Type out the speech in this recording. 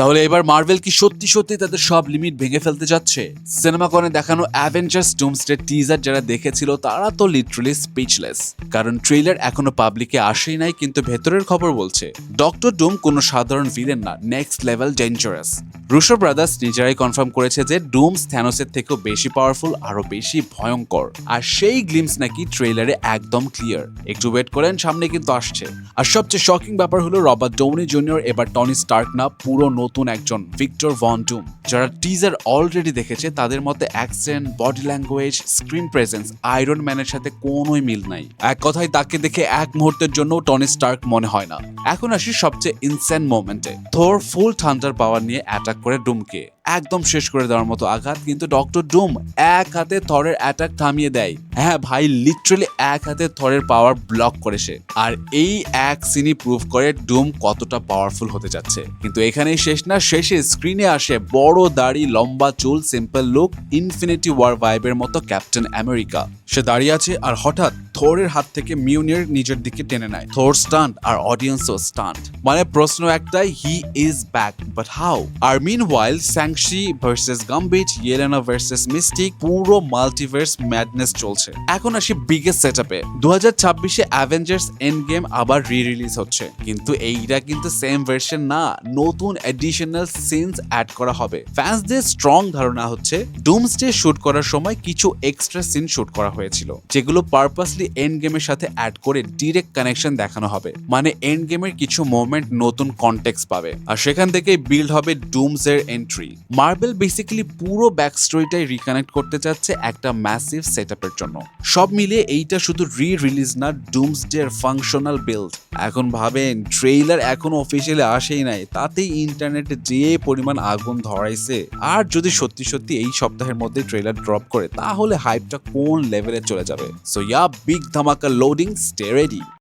তাহলে এবার মার্ভেল কি সত্যি সত্যি তাদের সব লিমিট ভেঙে ফেলতে যাচ্ছে? সিনেমাকনে দেখানো অ্যাভেঞ্জার্স ডুমসডে টিজার যারা দেখেছিল তারা তো লিটারালি স্পিচলেস, কারণ ট্রেলার এখনো পাবলিকে আসেই নাই, কিন্তু ভেতরের খবর বলছে ডক্টর ডুম কোনো সাধারণ ভিলেন না, next level dangerous. Russo brothers নিজেরাই কনফার্ম করেছে যে ডুমস থ্যানোসের থেকেও বেশি পাওয়ারফুল, আরো বেশি ভয়ঙ্কর, আর সেই গ্লিমস নাকি ট্রেলারে একদম ক্লিয়ার। একটু ওয়েট করেন, সামনে কিন্তু আসছে। আর সবচেয়ে শকিং ব্যাপার হলো রবার্ট ডাউনি জুনিয়র এবার টনি স্টার্ক না, পুরো নতুন একজন ভিক্টর ভন ডুম। যারা টিজার অলরেডি দেখেছে তাদের মতে accent, body language, screen presence iron ম্যানের সাথে কোনোই মিল নাই। এক কথায় তাকে দেখে এক মুহূর্তের জন্য টনি স্টার্ক মনে হয় না। এখন আসি সবচেয়ে ইনসেন মোমেন্টে। থর ফুল থান্ডার পাওয়ার নিয়ে অ্যাটাক করে ডুমকে, একদম শেষ করে দেওয়ার মতো আঘাত, কিন্তু ডক্টর ডুম এক হাতে থরের অ্যাটাক থামিয়ে দেয়। হ্যাঁ ভাই, লিটারালি এক হাতে থরের পাওয়ার ব্লক করে সে। আর এই এক সিনই প্রুভ করে ডুম কতটা পাওয়ারফুল হতে যাচ্ছে। কিন্তু এখানেই শেষ না, শেষে স্ক্রিনে আসে বড় দাড়ি, লম্বা চুল, সিম্পল লুক, ইনফিনিটি ওয়ার ভাইবের মতো ক্যাপ্টেন আমেরিকা। সে দাঁড়িয়ে আছে আর হঠাৎ থোরের হাত থেকে মিউনির নিজের দিকে টেনে নেয়। থোর স্টান্ট আর অডিয়েন্সও স্টান্ট। মানে প্রশ্ন একটাই, he is back, but how? আর meanwhile Shang Chi versus Gambit, Yelena versus Mystique, পুরো মাল্টিভার্স ম্যাডনেস চলছে। এখন আসি বিগেস্ট সেটআপে। 2026-এ অ্যাভেঞ্জার্স এন্ড গেম আবার রিলিজ হচ্ছে, কিন্তু এইটা কিন্তু সেম ভার্সন না, নতুন এডিশনাল সিনস অ্যাড করা হবে। ফ্যান্সদের স্ট্রং ধারণা হচ্ছে ডুমসডে শুট করার সময় কিছু এক্সট্রা সিন শুট করা হয়েছিল, যেগুলো পারপাসলি এন্ড গেমের সাথে অ্যাড করে ডিরেক্ট কানেকশন দেখানো হবে। মানে এন্ড গেমের কিছু মোমেন্ট নতুন কনটেক্সট পাবে, আর সেখান থেকেই বিল্ড হবে ডুমস এর এন্ট্রি। মার্বেল বেসিক্যালি পুরো ব্যাক স্টোরিটাই রিকানেক্ট করতে চাচ্ছে একটা ম্যাসিভ সেটআপের জন্য। সব মিলিয়ে এইটা শুধু রিলিজ না, ডুমসডে এর ফাংশনাল বিল্ড। এখন ভাবেন, ট্রেইলার এখনো অফিসিয়ালি আসেই নাই, তাতেই ইন্টারনেটে যে পরিমাণ আগুন ধরাইছে। আর যদি সত্যি সত্যি এই সপ্তাহের মধ্যে ট্রেলার ড্রপ করে, তাহলে হাইপটা কোন লেভেলে চলে যাবে। সো ইয়া, বিগ ধামাকা লোডিং, স্টে রেডি।